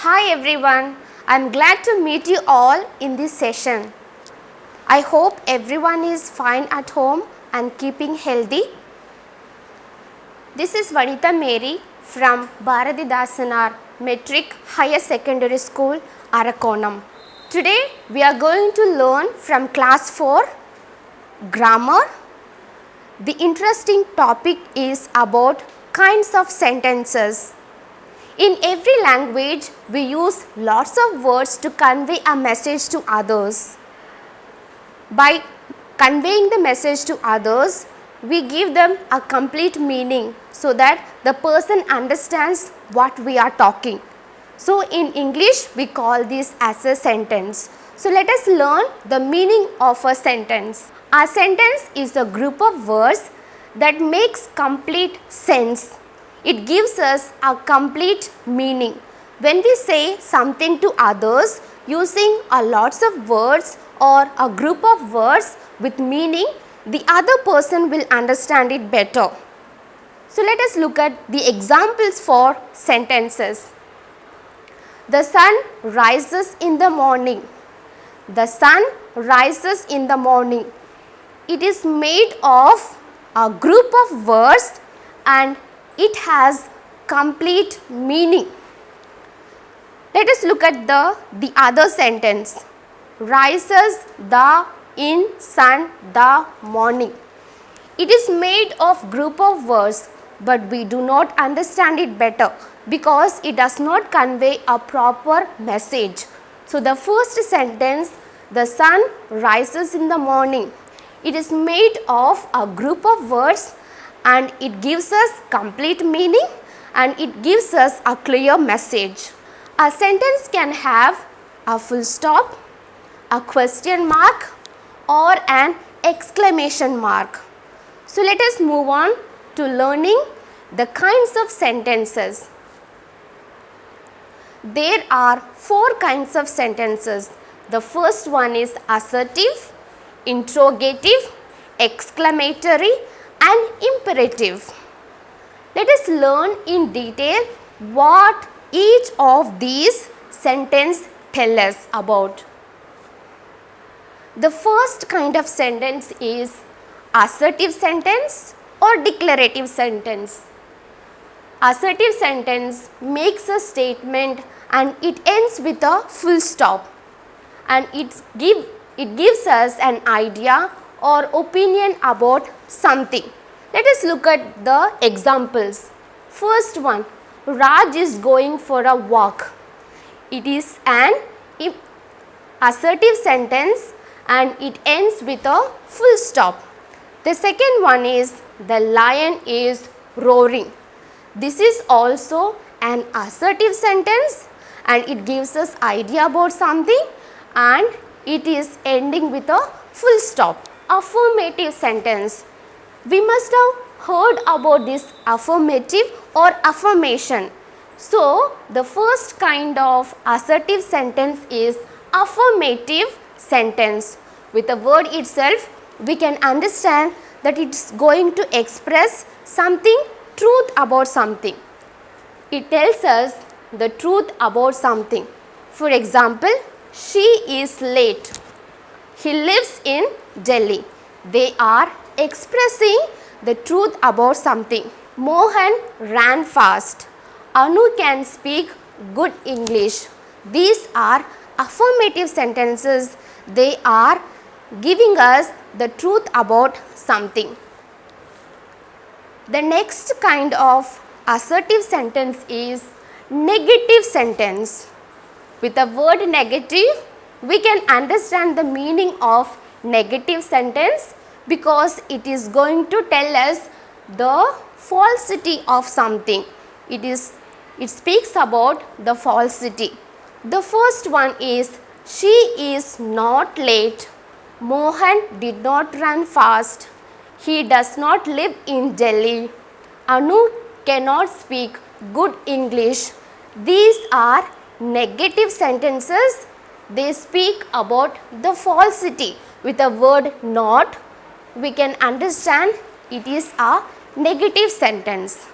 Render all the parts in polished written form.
Hi everyone, I am glad to meet you all in this session. I hope everyone is fine at home and keeping healthy. This is Vanita Mary from Bharatidasanar Metric Higher Secondary School, Arakonam. Today we are going to learn from class 4 grammar. The interesting topic is about kinds of sentences. In every language, we use lots of words to convey a message to others. By conveying the message to others, we give them a complete meaning so that the person understands what we are talking. So, in English, we call this as a sentence. So, let us learn the meaning of a sentence. A sentence is a group of words that makes complete sense. It gives us a complete meaning. When we say something to others using a lots of words or a group of words with meaning, the other person will understand it better. So, let us look at the examples for sentences. The sun rises in the morning. The sun rises in the morning. It is made of a group of words and it has complete meaning. Let us look at the other sentence. Rises the in sun the morning. It is made of group of words, but we do not understand it better because it does not convey a proper message. So, the first sentence, the sun rises in the morning. It is made of a group of words and it gives us complete meaning and it gives us a clear message. A sentence can have a full stop, a question mark or an exclamation mark. So, let us move on to learning the kinds of sentences. There are 4 kinds of sentences. The first one is assertive, interrogative, exclamatory and imperative. Let us learn in detail what each of these sentences tell us about. The first kind of sentence is assertive sentence or declarative sentence. Assertive sentence makes a statement and it ends with a full stop and it gives us an idea or opinion about something. Let us look at the examples. First one, Raj is going for a walk. It is an assertive sentence and it ends with a full stop. The second one is the lion is roaring. This is also an assertive sentence and it gives us idea about something and it is ending with a full stop. Affirmative sentence. We must have heard about this affirmative or affirmation. So, the first kind of assertive sentence is affirmative sentence. With the word itself, we can understand that it is going to express something, truth about something. It tells us the truth about something. For example, she is late. He lives in Delhi. They are expressing the truth about something. Mohan ran fast. Anu can speak good English. These are affirmative sentences. They are giving us the truth about something. The next kind of assertive sentence is negative sentence. With the word negative, we can understand the meaning of negative sentence because it is going to tell us the falsity of something. It speaks about the falsity. The first one is she is not late. Mohan did not run fast. He does not live in Delhi. Anu cannot speak good English. These are negative sentences. They speak about the falsity. With the word not, we can understand it is a negative sentence.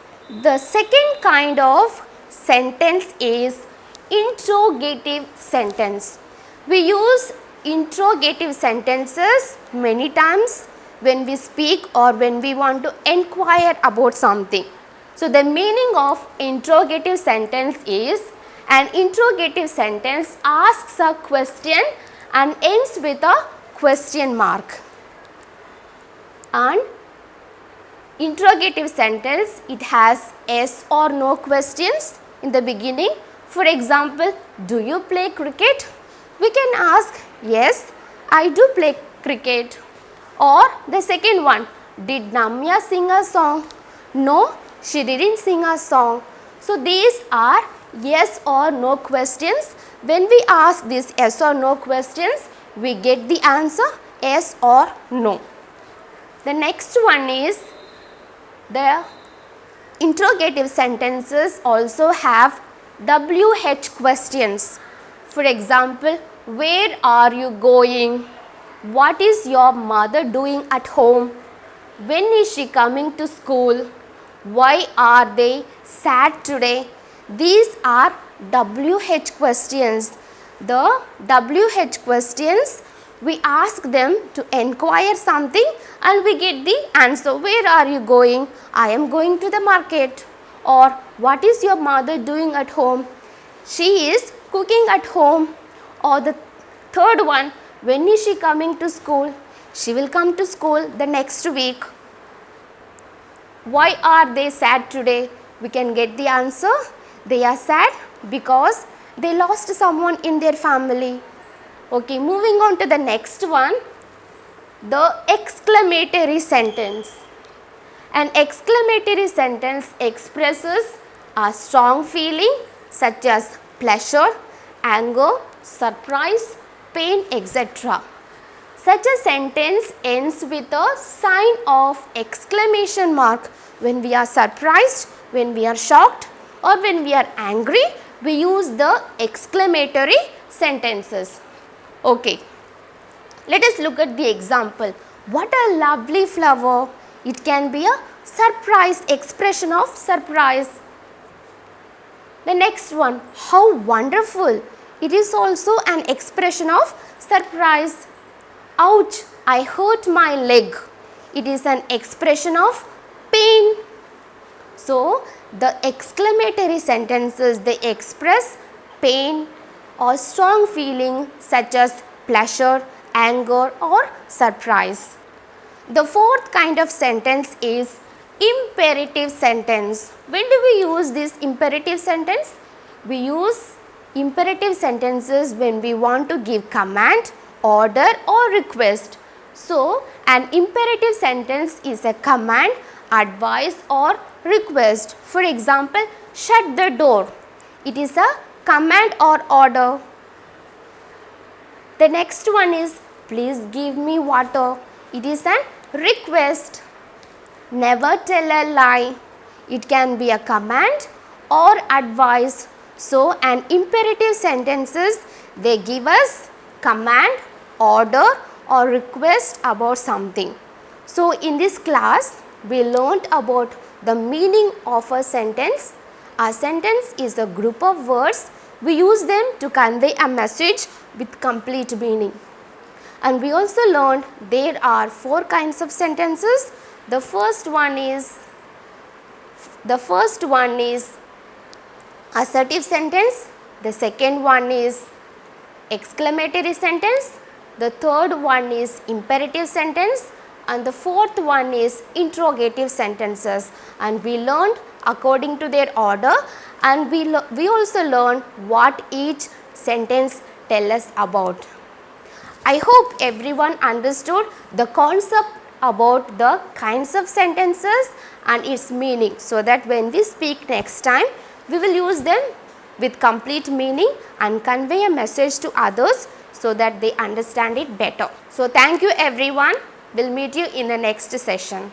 The second kind of sentence is interrogative sentence. We use interrogative sentences many times when we speak or when we want to inquire about something. So, the meaning of interrogative sentence is an interrogative sentence asks a question and ends with a question mark. And interrogative sentence, it has yes or no questions in the beginning. For example, do you play cricket? We can ask yes, I do play cricket. Or the second one, did Namya sing a song? No, she didn't sing a song. So these are yes or no questions. When we ask these yes or no questions, we get the answer yes or no. The next one is the interrogative sentences also have WH questions. For example, where are you going? What is your mother doing at home? When is she coming to school? Why are they sad today? These are WH questions. The WH questions, we ask them to inquire something and we get the answer. Where are you going? I am going to the market. Or what is your mother doing at home? She is cooking at home. Or the third one, when is she coming to school? She will come to school the next week. Why are they sad today? We can get the answer. They are sad because they lost someone in their family. Okay, moving on to the next one, the exclamatory sentence. An exclamatory sentence expresses a strong feeling such as pleasure, anger, surprise, pain, etc. Such a sentence ends with a sign of exclamation mark. When we are surprised, when we are shocked, or when we are angry, we use the exclamatory sentences. Okay, let us look at the example. What a lovely flower. It can be a surprise, expression of surprise. The next one, how wonderful. It is also an expression of surprise. Ouch, I hurt my leg. It is an expression of pain. So, the exclamatory sentences, they express pain or strong feeling such as pleasure, anger or surprise. The fourth kind of sentence is imperative sentence. When do we use this imperative sentence? We use imperative sentences when we want to give command, order or request. So, an imperative sentence is a command, advice or request. For example, shut the door. It is a command or order. The next one is please give me water. It is an request. Never tell a lie. It can be a command or advice. So, an imperative sentences, they give us command, order or request about something. So, in this class, we learnt about the meaning of a sentence. A sentence is a group of words. We use them to convey a message with complete meaning. And we also learned there are 4 kinds of sentences. The first one is assertive sentence. The second one is exclamatory sentence. The third one is imperative sentence. And the fourth one is interrogative sentences. And we learned according to their order, and we also learned what each sentence tells us about. I hope everyone understood the concept about the kinds of sentences and its meaning, so that when we speak next time, we will use them with complete meaning and convey a message to others so that they understand it better. So, thank you everyone. We'll meet you in the next session.